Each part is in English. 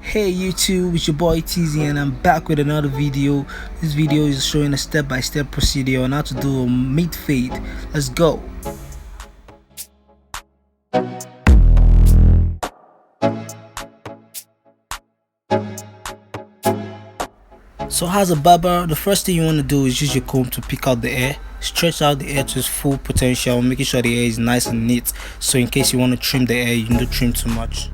Hey YouTube, it's your boy TZ and I'm back with another video. This video is showing a step-by-step procedure on how to do a mid fade. Let's go. So as a barber, the first thing you want to do is use your comb to pick out the hair. Stretch out the hair to its full potential, making sure the hair is nice and neat. So in case you want to trim the hair, you don't trim too much.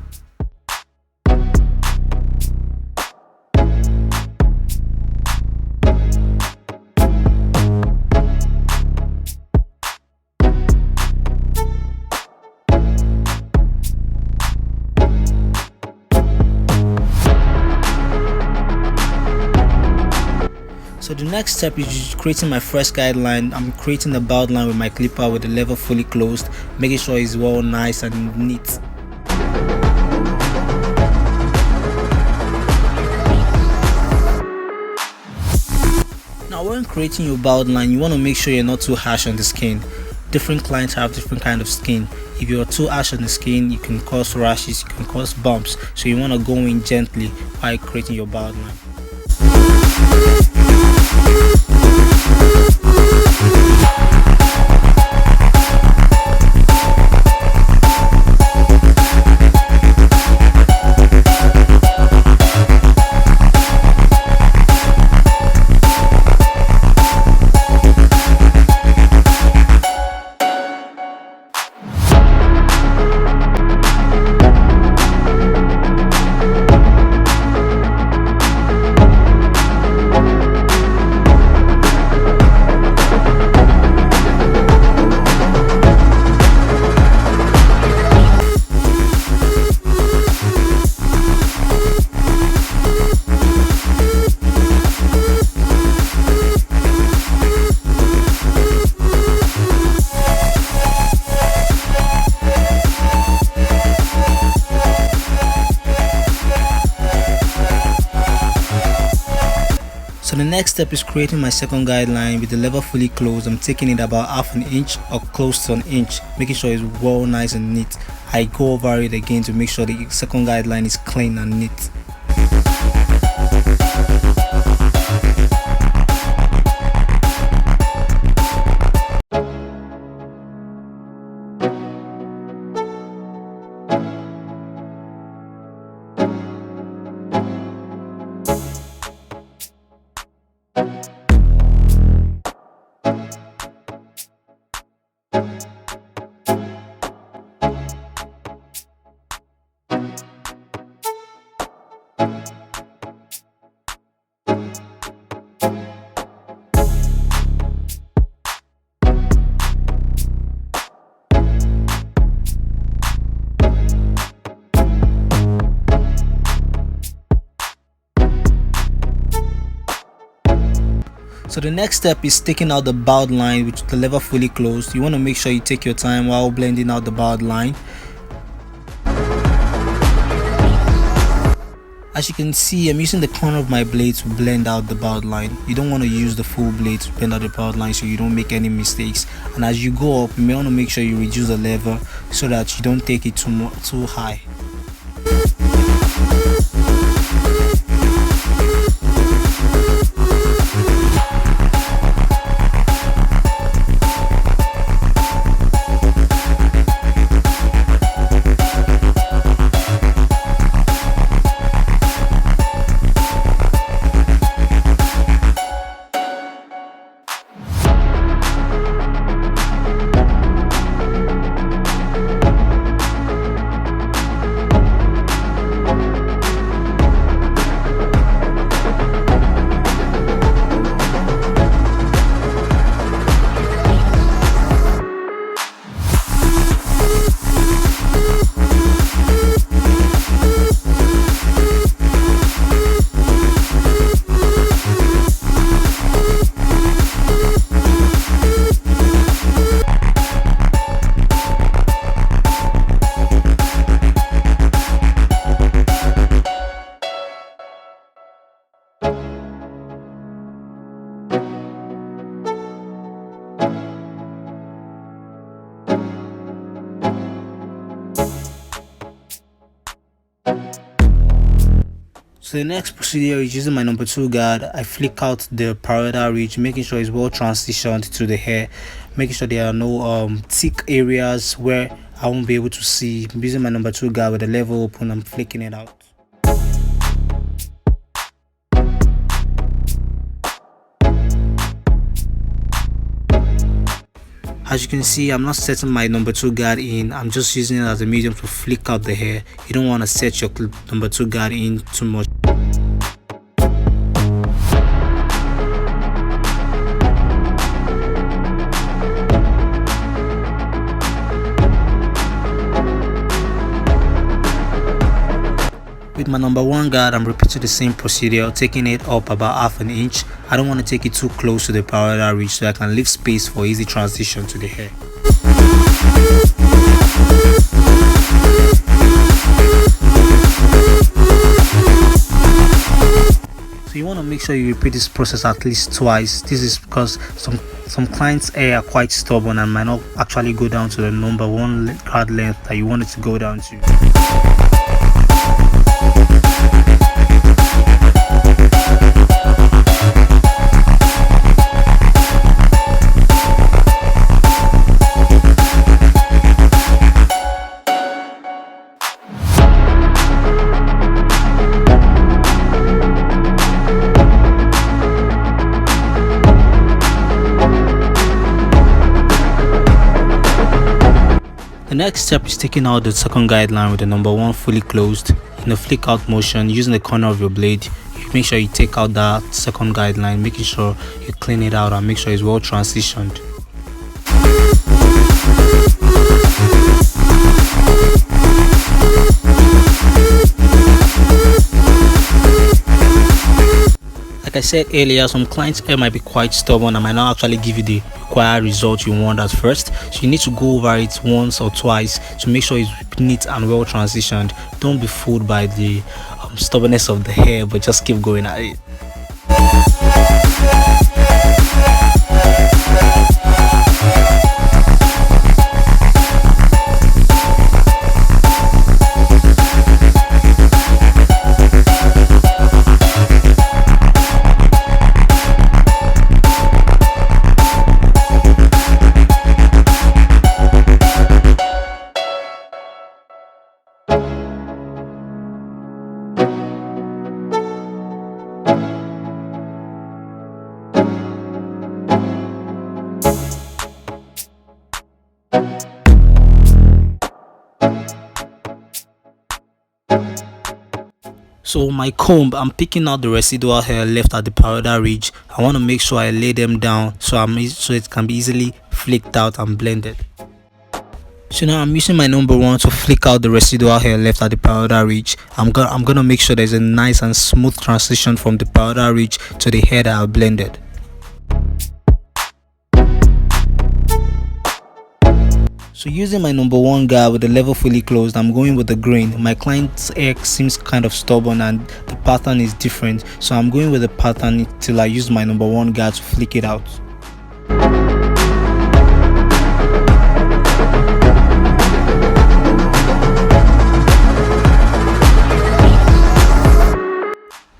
So the next step is creating my first guideline. I'm creating the bald line with my clipper with the lever fully closed, making sure it's well nice and neat. Now when creating your bald line, you want to make sure you're not too harsh on the skin. Different clients have different kind of skin. If you're too harsh on the skin, you can cause rashes, you can cause bumps. So you want to go in gently while creating your bald line. So the next step is creating my second guideline with the lever fully closed. I'm taking it about half an inch or close to an inch, making sure it's well nice and neat. I go over it again to make sure the second guideline is clean and neat. So the next step is taking out the bald line with the lever fully closed. You want to make sure you take your time while blending out the bald line. As you can see, I'm using the corner of my blade to blend out the bald line. You don't want to use the full blade to blend out the bald line so you don't make any mistakes. And as you go up, you may want to make sure you reduce the lever so that you don't take it too high. So the next procedure is using my number 2 guard. I flick out the parietal ridge, making sure it's well transitioned to the hair, making sure there are no thick areas where I won't be able to see. I'm using my number 2 guard with the level open. I'm flicking it out. As you can see, I'm not setting my number 2 guard in. I'm just using it as a medium to flick out the hair. You don't want to set your number 2 guard in too much. With my number 1 guard, I'm repeating the same procedure, taking it up about half an inch. I don't want to take it too close to the parietal ridge so I can leave space for easy transition to the hair. So you want to make sure you repeat this process at least twice. This is because some clients' hair are quite stubborn and might not actually go down to the number 1 guard length that you want it to go down to. The next step is taking out the second guideline with the number 1 fully closed in a flick out motion using the corner of your blade. You make sure you take out that second guideline, making sure you clean it out and make sure it's well transitioned. Like I said earlier, some clients' hair might be quite stubborn and might not actually give you the required result you want at first, so you need to go over it once or twice to make sure it's neat and well transitioned. Don't be fooled by the stubbornness of the hair, but just keep going at it. So my comb, I'm picking out the residual hair left at the parietal ridge. I want to make sure I lay them down so it can be easily flicked out and blended. So now I'm using my number 1 to flick out the residual hair left at the parietal ridge. I'm gonna make sure there's a nice and smooth transition from the parietal ridge to the hair that I've blended. So using my number 1 guard with the level fully closed, I'm going with the grain. My client's hair seems kind of stubborn and the pattern is different, so I'm going with the pattern till I use my number 1 guard to flick it out.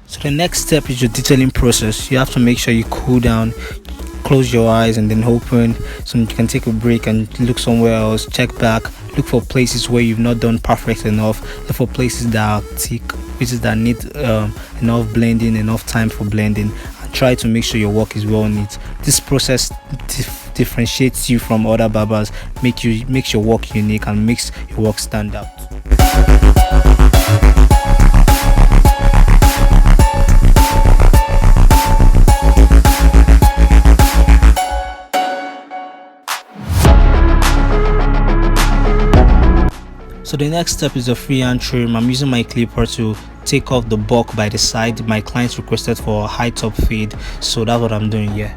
So the next step is your detailing process. You have to make sure you cool down, close your eyes and then open, so you can take a break and look somewhere else, check back, look for places where you've not done perfect enough, look for places that are thick, places that need enough blending, enough time for blending, and try to make sure your work is well neat. This process differentiates you from other barbers, makes your work unique and makes your work stand out. So the next step is a freehand trim. I'm using my clipper to take off the bulk by the side. My clients requested for a high top fade, so that's what I'm doing here.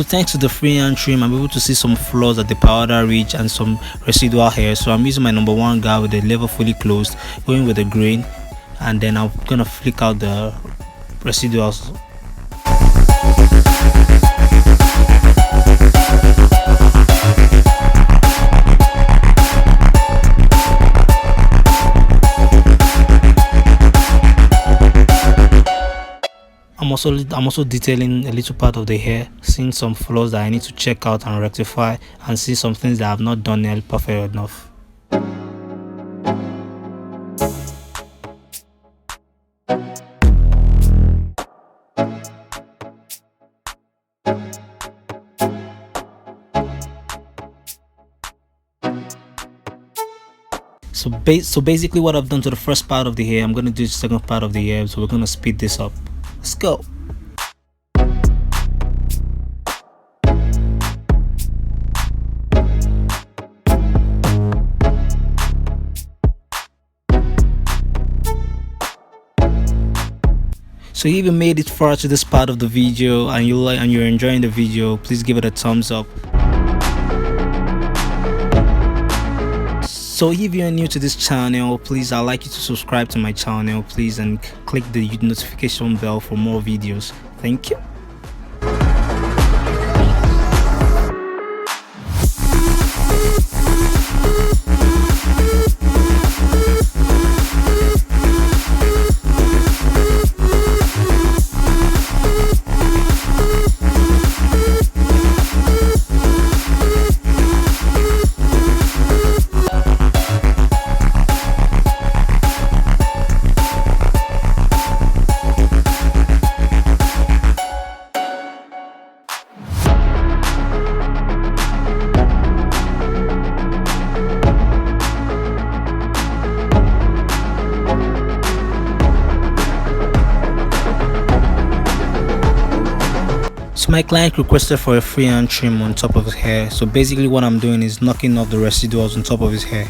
thanks to the freehand trim, I'm able to see some flaws at the powder ridge and some residual hair. So I'm using my number one guard with the level fully closed, going with the grain, and then I'm gonna flick out the residuals. I'm also detailing a little part of the hair, seeing some flaws that I need to check out and rectify, and see some things that I have not done yet perfect enough. So basically what I've done to the first part of the hair, I'm going to do the second part of the hair, so we're going to speed this up. Let's go. So if you made it far to this part of the video and you're enjoying the video, please give it a thumbs up. So if you're new to this channel, please, I'd like you to subscribe to my channel, please, and click the notification bell for more videos. Thank you. So my client requested for a freehand trim on top of his hair, so basically what I'm doing is knocking off the residuals on top of his hair.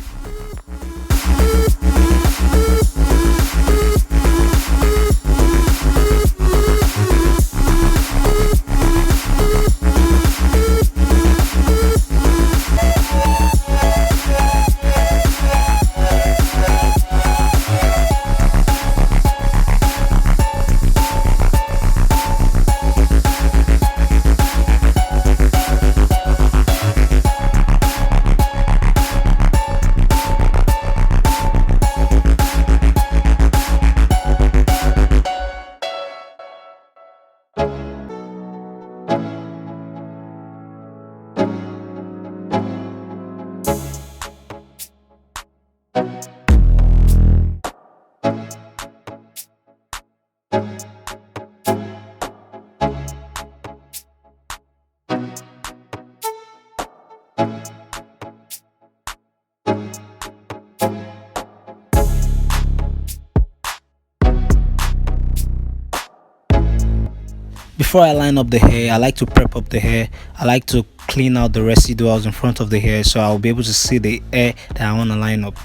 Before I line up the hair, I like to prep up the hair. I like to clean out the residuals in front of the hair so I'll be able to see the hair that I want to line up.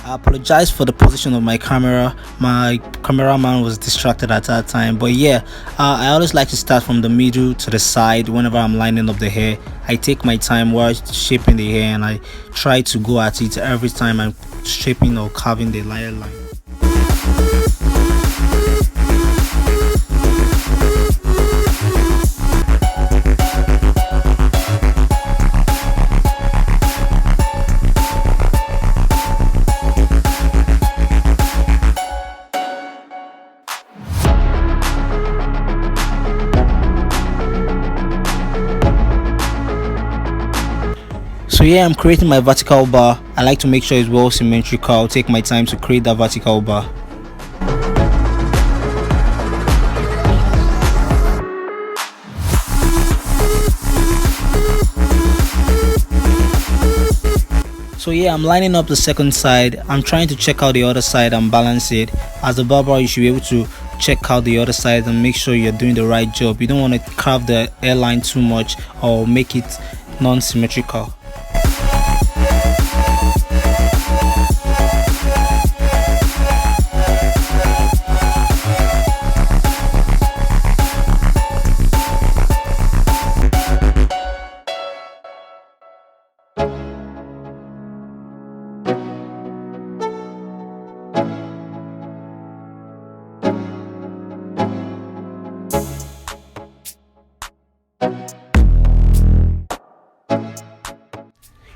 I apologize for the position of my camera. My cameraman was distracted at that time, but yeah, I always like to start from the middle to the side whenever I'm lining up the hair. I take my time while shaping the hair and I try to go at it every time I'm shaping or carving the layer line. So yeah, I'm creating my vertical bar. I like to make sure it's well symmetrical. I'll take my time to create that vertical bar. So yeah, I'm lining up the second side. I'm trying to check out the other side and balance it. As a barber, you should be able to check out the other side and make sure you're doing the right job. You don't want to carve the hairline too much or make it non-symmetrical.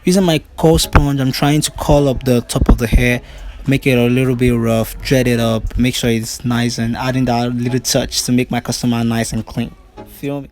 Using my curl sponge, I'm trying to curl up the top of the hair, make it a little bit rough, dread it up, make sure it's nice, and adding that little touch to make my customer nice and clean. Feel me?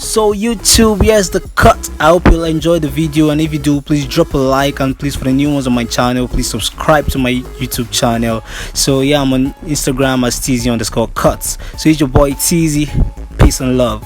So YouTube, here's the cut. I hope you'll enjoy the video, and if you do, please drop a like, and please, for the new ones on my channel, please subscribe to my YouTube channel. So yeah, I'm on Instagram as TZ_cuts. So it's your boy TZ. Peace and love.